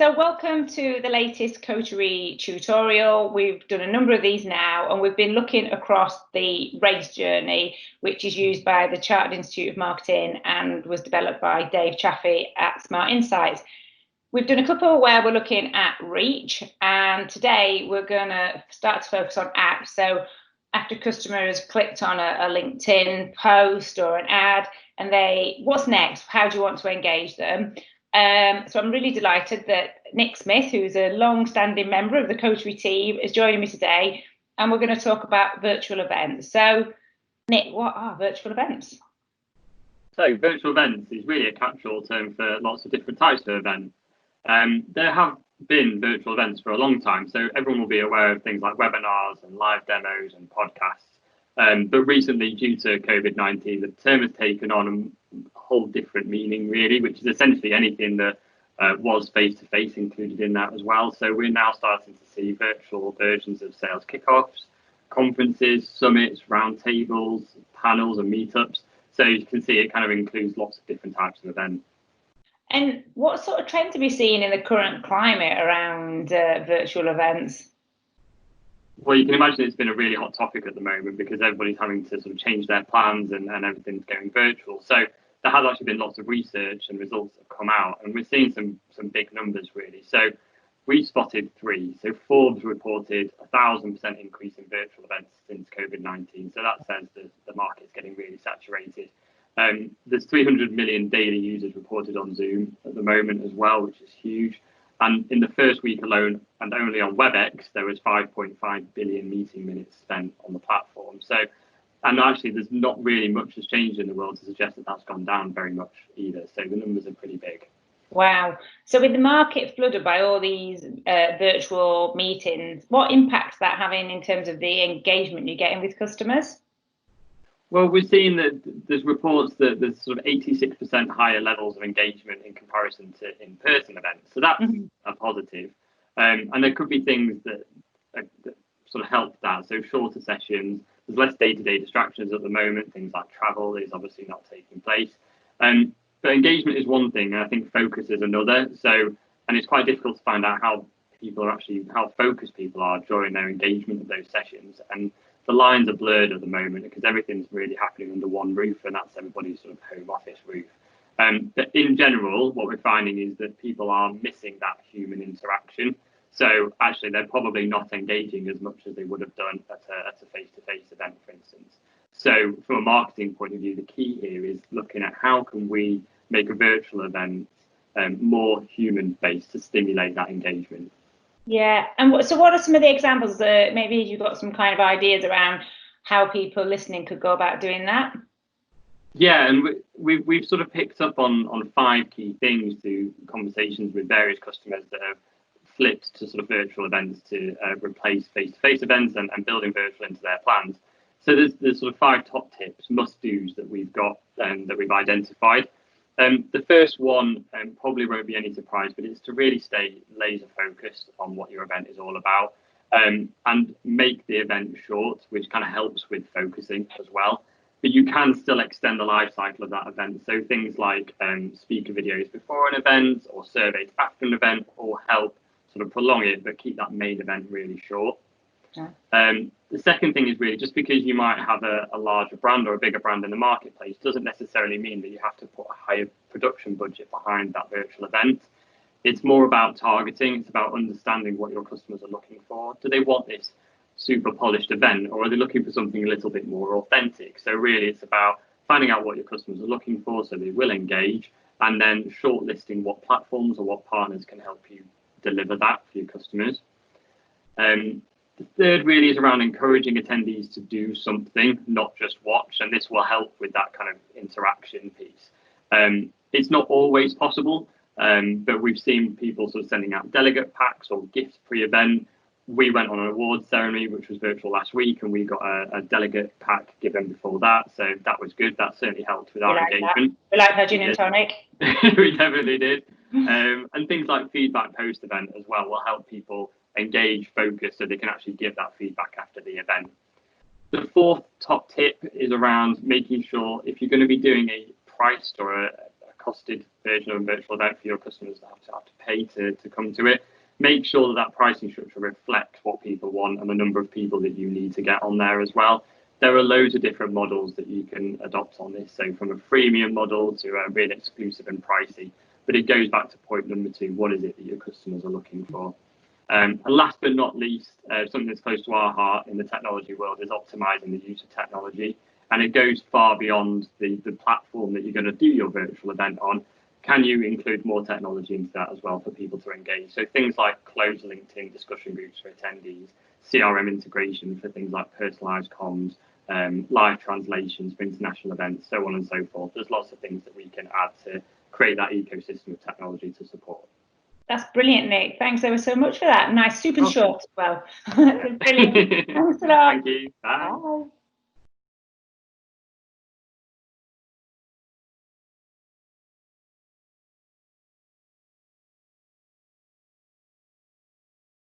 So welcome to the latest Coterie tutorial. We've done a number of these now, and we've been looking across the race journey, which is used by the Chartered Institute of Marketing and was developed by Dave Chaffee at Smart Insights. We've done a couple where we're looking at reach, and today we're going to start to focus on apps. So after customers clicked on a LinkedIn post or an ad, and what's next? How do you want to engage them? So I'm really delighted that Nick Smith, who's a long-standing member of the Coterie team, is joining me today, and we're going to talk about virtual events. So, Nick, what are virtual events? So, virtual events is really a catch-all term for lots of different types of events. There have been virtual events for a long time, so everyone will be aware of things like webinars and live demos and podcasts. But recently, due to COVID-19, the term has taken on a whole different meaning, really, which is essentially anything that was face-to-face included in that as well. So we're now starting to see virtual versions of sales kickoffs, conferences, summits, roundtables, panels and meetups. So you can see it kind of includes lots of different types of events. And what sort of trends have you seen in the current climate around virtual events? Well, you can imagine it's been a really hot topic at the moment because everybody's having to sort of change their plans and everything's going virtual. So there has actually been lots of research and results that have come out, and we're seeing some big numbers really. So we spotted three. So Forbes reported 1,000% increase in virtual events since COVID-19. So that says that the market's getting really saturated. There's 300 million daily users reported on Zoom at the moment as well, which is huge. And in the first week alone, and only on WebEx, there was 5.5 billion meeting minutes spent on the platform. So, and actually, there's not really much has changed in the world to suggest that that's gone down very much either. So the numbers are pretty big. Wow. So with the market flooded by all these virtual meetings, what impact's that having in terms of the engagement you're getting with customers? Well, we're seeing that there's reports that there's sort of 86% higher levels of engagement in comparison to in-person events. So that's a positive. And there could be things that sort of help that. So shorter sessions, there's less day-to-day distractions at the moment. Things like travel is obviously not taking place. But engagement is one thing, and I think focus is another. So, and it's quite difficult to find out how focused people are during their engagement of those sessions. And the lines are blurred at the moment because everything's really happening under one roof, and that's everybody's sort of home office roof. But in general, what we're finding is that people are missing that human interaction. So actually, they're probably not engaging as much as they would have done at a face-to-face event, for instance. So from a marketing point of view, the key here is looking at how can we make a virtual event more human-based to stimulate that engagement. Yeah, and so what are some of the examples that maybe you've got some kind of ideas around how people listening could go about doing that? Yeah, and we've sort of picked up on 5 key things through conversations with various customers that have flipped to sort of virtual events to replace face-to-face events and building virtual into their plans. So there's sort of 5 top tips, must-dos that we've got that we've identified. The first one probably won't be any surprise, but it's to really stay laser focused on what your event is all about, and make the event short, which kind of helps with focusing as well. But you can still extend the life cycle of that event. So things like speaker videos before an event or surveys after an event all help sort of prolong it, but keep that main event really short. Yeah. The second thing is really just because you might have a larger brand or a bigger brand in the marketplace doesn't necessarily mean that you have to put a higher production budget behind that virtual event. It's more about targeting. It's about understanding what your customers are looking for. Do they want this super polished event, or are they looking for something a little bit more authentic? So really it's about finding out what your customers are looking for so they will engage, and then shortlisting what platforms or what partners can help you deliver that for your customers. The third really is around encouraging attendees to do something, not just watch, and this will help with that kind of interaction piece. It's not always possible, but we've seen people sort of sending out delegate packs or gifts pre-event. We went on an awards ceremony, which was virtual last week, and we got a delegate pack given before that, so that was good. That certainly helped with our engagement. We like our gin and tonic. We definitely did. And things like feedback post-event as well will help people engage, focus, so they can actually give that feedback after the event. The fourth top tip is around making sure if you're going to be doing a priced or a costed version of a virtual event for your customers that have to pay to come to it. Make sure that that pricing structure reflects what people want and the number of people that you need to get on there as well. There are loads of different models that you can adopt on this, so from a freemium model to a really exclusive and pricey. But it goes back to point number 2, what is it that your customers are looking for? And last but not least, something that's close to our heart in the technology world is optimizing the use of technology. And it goes far beyond the platform that you're going to do your virtual event on. Can you include more technology into that as well for people to engage? So things like closed LinkedIn discussion groups for attendees, CRM integration for things like personalized comms, live translations for international events, so on and so forth. There's lots of things that we can add to create that ecosystem of technology to support. That's brilliant, Nick. Thanks ever so much for that. Nice, super short as well. Brilliant. Thanks a lot. Thank you. Bye. Bye.